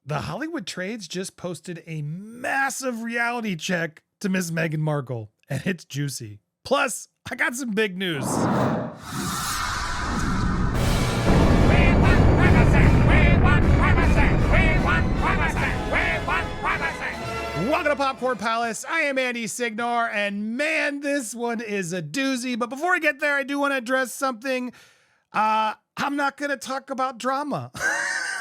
The Hollywood Trades just posted a massive reality check to Miss Meghan Markle, and it's juicy. Plus, I got some big news. Welcome to Popcorn Palace. I am Andy Signor, and man, this one is a doozy. But before I get there, I do want to address something. I'm not going to talk about drama.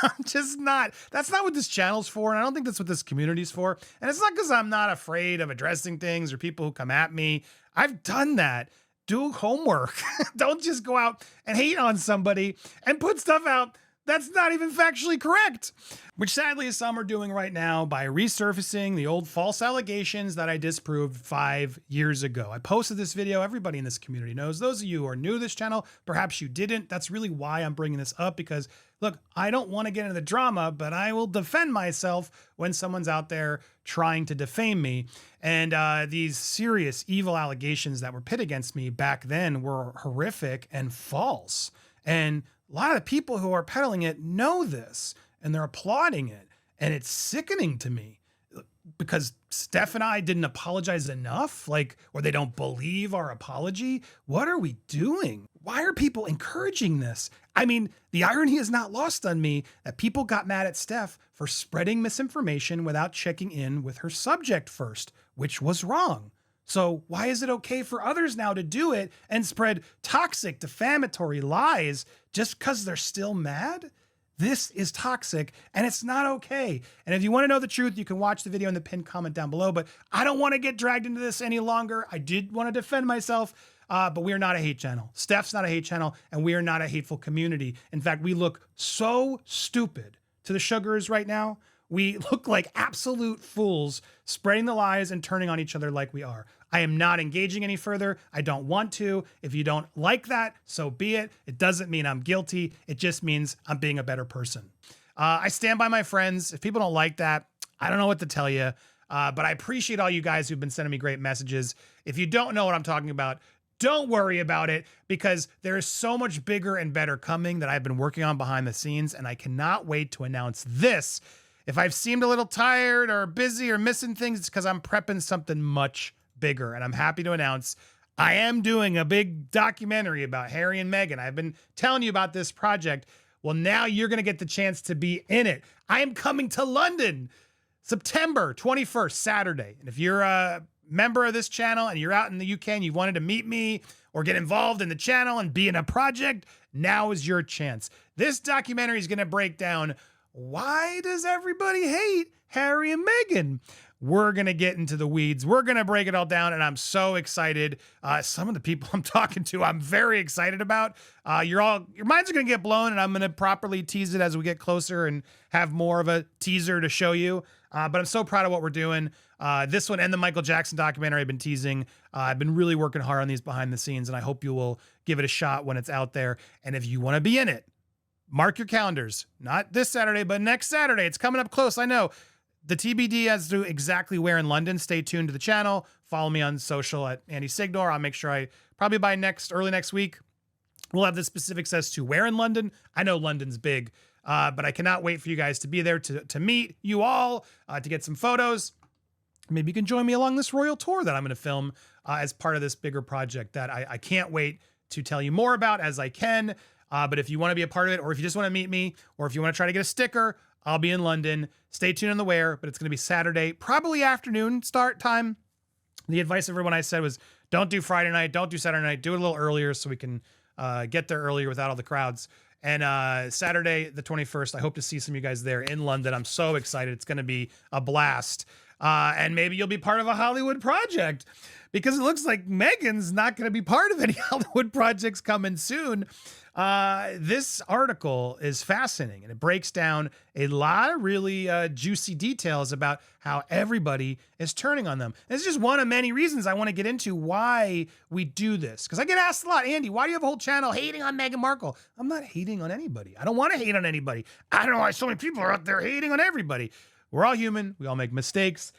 I'm just not. That's not what this channel's for, and I don't think that's what this community's for. And it's not because I'm not afraid of addressing things or people who come at me. I've done that. Do homework. Don't just go out and hate on somebody and put stuff out that's not even factually correct, which sadly some are doing right now by resurfacing the old false allegations that I disproved 5 years ago. I posted this video. Everybody in this community knows. Those of you who are new to this channel, perhaps you didn't. That's really why I'm bringing this up, because look, I don't want to get into the drama, but I will defend myself when someone's out there trying to defame me. And these serious evil allegations that were pit against me back then were horrific and false. And a lot of the people who are peddling it know this, and they're applauding it. And it's sickening to me because Steph and I didn't apologize enough, or they don't believe our apology. What are we doing? Why are people encouraging this? I mean, the irony is not lost on me that people got mad at Steph for spreading misinformation without checking in with her subject first, which was wrong. So why is it okay for others now to do it and spread toxic, defamatory lies just because they're still mad? This is toxic and it's not okay. And if you want to know the truth, you can watch the video in the pinned comment down below, but I don't want to get dragged into this any longer. I did want to defend myself, but we are not a hate channel. Steph's not a hate channel, and we are not a hateful community. In fact, we look so stupid to the sugars right now. We look like absolute fools spreading the lies and turning on each other like we are. I am not engaging any further. I don't want to. If you don't like that, so be it. It doesn't mean I'm guilty. It just means I'm being a better person. I stand by my friends. If people don't like that, I don't know what to tell you. But I appreciate all you guys who've been sending me great messages. If you don't know what I'm talking about, don't worry about it, because there is so much bigger and better coming that I've been working on behind the scenes, and I cannot wait to announce this. If I've seemed a little tired or busy or missing things, it's because I'm prepping something much bigger. And I'm happy to announce I am doing a big documentary about Harry and Meghan. I've been telling you about this project. Well, now you're going to get the chance to be in it. I am coming to London September 21st, Saturday. And if you're a member of this channel and you're out in the UK and you wanted to meet me or get involved in the channel and be in a project, now is your chance. This documentary is going to break down, why does everybody hate Harry and Meghan? We're going to get into the weeds. We're going to break it all down, and I'm so excited. Some of the people I'm talking to, I'm very excited about. Your minds are going to get blown, and I'm going to properly tease it as we get closer and have more of a teaser to show you. But I'm so proud of what we're doing. This one and the Michael Jackson documentary I've been teasing. I've been really working hard on these behind the scenes, and I hope you will give it a shot when it's out there. And if you want to be in it, mark your calendars. Not this Saturday, but next Saturday. It's coming up close, I know. The TBD as to exactly where in London. Stay tuned to the channel. Follow me on social at Andy Signor. I'll make sure probably by early next week, we'll have the specifics as to where in London. I know London's big, but I cannot wait for you guys to be there to meet you all, to get some photos. Maybe you can join me along this royal tour that I'm going to film as part of this bigger project that I can't wait to tell you more about as I can. But if you want to be a part of it, or if you just want to meet me, or if you want to try to get a sticker, I'll be in London. Stay tuned on the where, but it's going to be Saturday, probably afternoon start time. The advice of everyone I said was, don't do Friday night, don't do Saturday night, do it a little earlier so we can get there earlier without all the crowds. And Saturday, the 21st, I hope to see some of you guys there in London. I'm so excited. It's going to be a blast. And maybe you'll be part of a Hollywood project, because it looks like Meghan's not going to be part of any Hollywood projects coming soon. This article is fascinating, and it breaks down a lot of really juicy details about how everybody is turning on them. And it's just one of many reasons I want to get into why we do this, because I get asked a lot, Andy, why do you have a whole channel hating on Meghan Markle? I'm not hating on anybody. I don't want to hate on anybody. I don't know why so many people are out there hating on everybody. We're all human. We all make mistakes.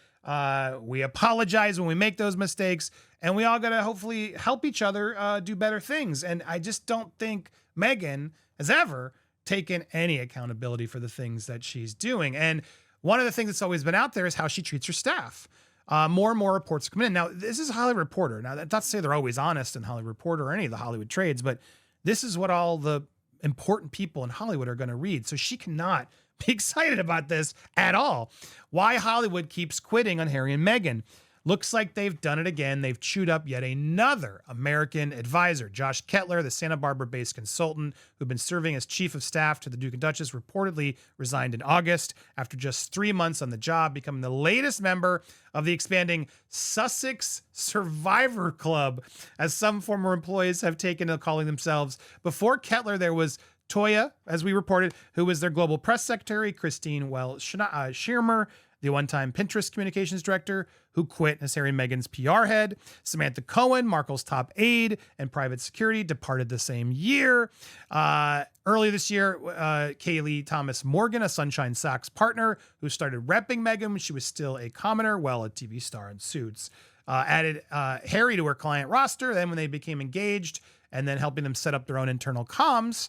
We apologize when we make those mistakes, and we all got to hopefully help each other do better things. And I just don't think Meghan has ever taken any accountability for the things that she's doing. And one of the things that's always been out there is how she treats her staff. More and more reports come in. Now, this is a Hollywood Reporter. Now, that's not to say they're always honest in Hollywood Reporter or any of the Hollywood trades, but this is what all the important people in Hollywood are going to read. So she cannot be excited about this at all. Why Hollywood keeps quitting on Harry and Meghan. Looks like they've done it again. They've chewed up yet another American advisor. Josh Kettler, the Santa Barbara-based consultant who'd been serving as chief of staff to the Duke and Duchess, reportedly resigned in August after just 3 months on the job, becoming the latest member of the expanding Sussex Survivor Club, as some former employees have taken to calling themselves. Before Kettler, there was Toya, as we reported, who was their global press secretary, Christine Schirmer, the one-time Pinterest communications director, who quit as Harry and Meghan's PR head. Samantha Cohen, Markle's top aide and private security, departed the same year. Early this year, Kaylee Thomas Morgan, a Sunshine Sachs partner, who started repping Meghan when she was still a commoner, a TV star in Suits, added Harry to her client roster. Then when they became engaged, and then helping them set up their own internal comms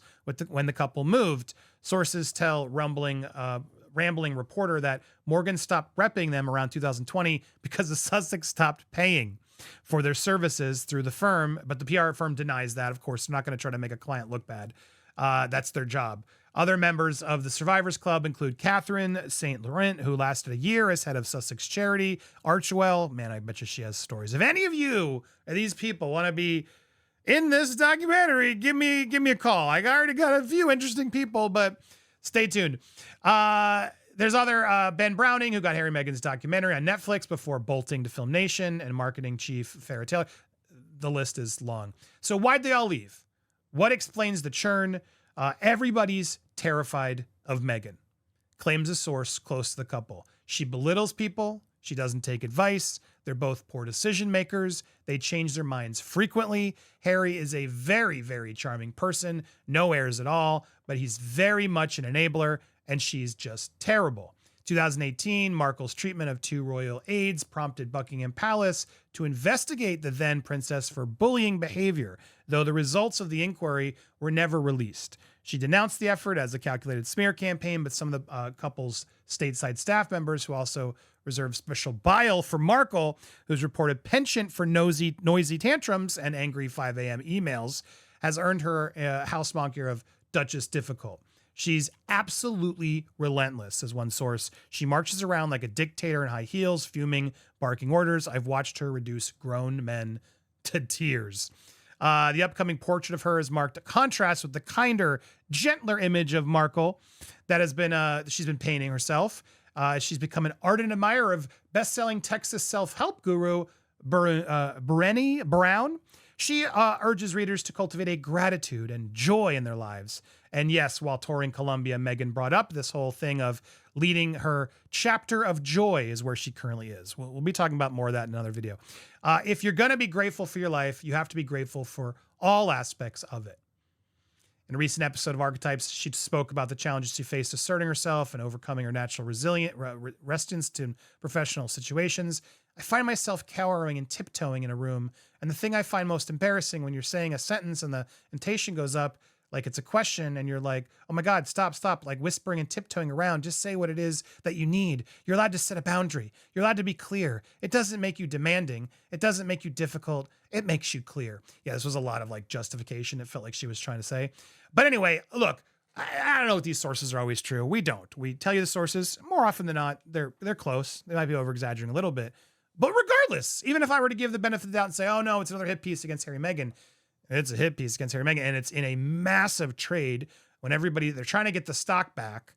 when the couple moved. Sources tell Rambling Reporter that Morgan stopped repping them around 2020 because the Sussex stopped paying for their services through the firm, but the PR firm denies that. Of course, they're not going to try to make a client look bad. That's their job. Other members of the Survivors Club include Catherine St. Laurent, who lasted a year as head of Sussex Charity. Archwell, man, I bet you she has stories. If any of you, these people, want to be in this documentary, give me a call. I already got a few interesting people, but stay tuned. There's other Ben Browning, who got Harry and Meghan's documentary on Netflix before bolting to Film Nation, and marketing chief Farrah Taylor. The list is long. So why'd they all leave? What explains the churn? Everybody's terrified of Meghan, claims a source close to the couple. She belittles people. She doesn't take advice. They're both poor decision makers. They change their minds frequently. Harry is a very, very charming person. No airs at all, but he's very much an enabler, and she's just terrible. 2018, Markle's treatment of 2 royal aides prompted Buckingham Palace to investigate the then princess for bullying behavior, though the results of the inquiry were never released. She denounced the effort as a calculated smear campaign, but some of the couple's stateside staff members, who also reserved special bile for Markle, whose reported penchant for noisy tantrums and angry 5 a.m. emails, has earned her a house moniker of Duchess Difficult. She's absolutely relentless, says one source. She marches around like a dictator in high heels, fuming, barking orders. I've watched her reduce grown men to tears. The upcoming portrait of her has marked a contrast with the kinder, gentler image of Markle that she's been painting herself. She's become an ardent admirer of best-selling Texas self-help guru Brené Brown. She urges readers to cultivate a gratitude and joy in their lives. And yes, while touring Colombia, Meghan brought up this whole thing of leading her chapter of joy is where she currently is. We'll be talking about more of that in another video. If you're going to be grateful for your life, you have to be grateful for all aspects of it. In a recent episode of Archetypes, she spoke about the challenges she faced asserting herself and overcoming her natural resistance to professional situations. I find myself cowering and tiptoeing in a room, and the thing I find most embarrassing when you're saying a sentence and the intonation goes up like it's a question and you're like, oh my God, stop, like whispering and tiptoeing around. Just say what it is that you need. You're allowed to set a boundary. You're allowed to be clear. It doesn't make you demanding. It doesn't make you difficult. It makes you clear. Yeah, this was a lot of like justification it felt like she was trying to say. But anyway, look, I don't know if these sources are always true. We don't. We tell you the sources more often than not. They're close. They might be over-exaggerating a little bit. But regardless, even if I were to give the benefit of the doubt and say, oh no, it's another hit piece against Harry and Meghan, it's a hit piece against Harry and Meghan, and it's in a massive trade when they're trying to get the stock back.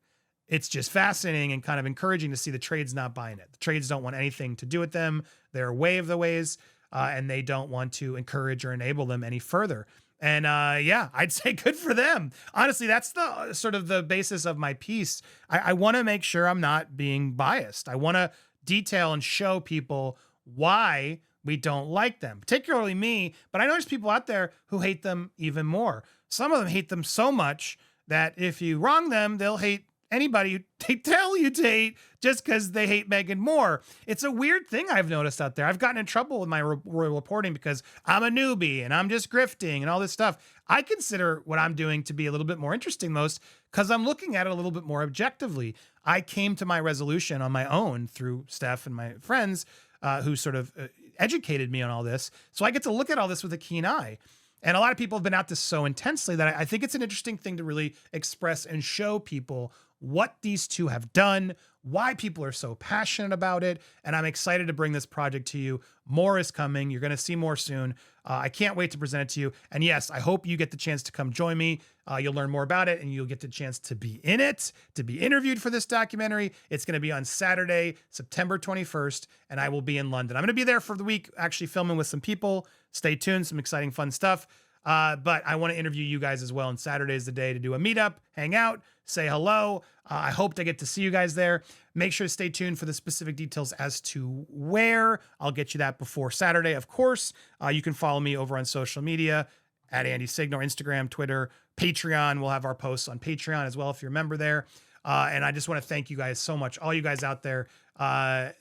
It's just fascinating and kind of encouraging to see the trades not buying it. The trades don't want anything to do with them. They're way of the ways, and they don't want to encourage or enable them any further. And yeah, I'd say good for them. Honestly, that's the sort of the basis of my piece. I want to make sure I'm not being biased. I want to detail and show people why we don't like them, particularly me. But I know there's people out there who hate them even more. Some of them hate them so much that if you wrong them, they'll hate anybody they tell you to hate just because they hate Meghan more. It's a weird thing I've noticed out there. I've gotten in trouble with my royal reporting because I'm a newbie and I'm just grifting and all this stuff. I consider what I'm doing to be a little bit more interesting most because I'm looking at it a little bit more objectively. I came to my resolution on my own through Steph and my friends who sort of educated me on all this. So I get to look at all this with a keen eye. And a lot of people have been at this so intensely that I think it's an interesting thing to really express and show people what these two have done, why people are so passionate about it. And I'm excited to bring this project to you. More is coming. You're going to see more soon. I can't wait to present it to you. And yes, I hope you get the chance to come join me. You'll learn more about it and you'll get the chance to be in it, to be interviewed for this documentary. It's going to be on Saturday, September 21st, and I will be in London. I'm going to be there for the week, actually filming with some people. Stay tuned, some exciting, fun stuff. But I want to interview you guys as well. And Saturday is the day to do a meetup, hang out, say hello. I hope to get to see you guys there. Make sure to stay tuned for the specific details as to where. I'll get you that before Saturday, of course. You can follow me over on social media at Andy Signor, Instagram, Twitter, Patreon. We'll have our posts on Patreon as well if you're a member there. And I just want to thank you guys so much. All you guys out there,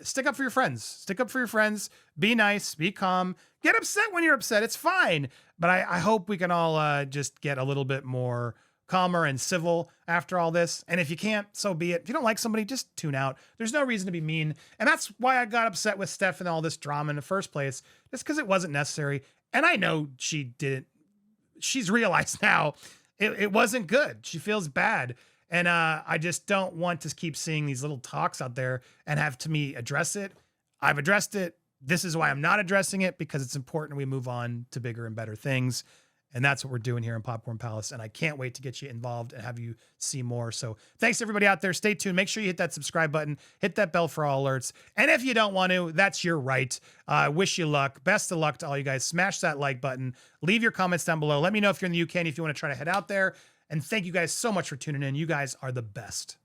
stick up for your friends. Stick up for your friends. Be nice, be calm. Get upset when you're upset. It's fine. But I hope we can all just get a little bit more calmer and civil after all this. And if you can't, so be it. If you don't like somebody, just tune out. There's no reason to be mean. And that's why I got upset with Steph and all this drama in the first place, just because it wasn't necessary. And I know she didn't. She's realized now it wasn't good. She feels bad. And I just don't want to keep seeing these little talks out there and have to me address it. I've addressed it. This is why I'm not addressing it, because it's important we move on to bigger and better things. And that's what we're doing here in Popcorn Palace. And I can't wait to get you involved and have you see more. So thanks everybody out there. Stay tuned. Make sure you hit that subscribe button, hit that bell for all alerts. And if you don't want to, that's your right. Wish you luck. Best of luck to all you guys. Smash that like button. Leave your comments down below. Let me know if you're in the UK and if you want to try to head out there. And thank you guys so much for tuning in. You guys are the best.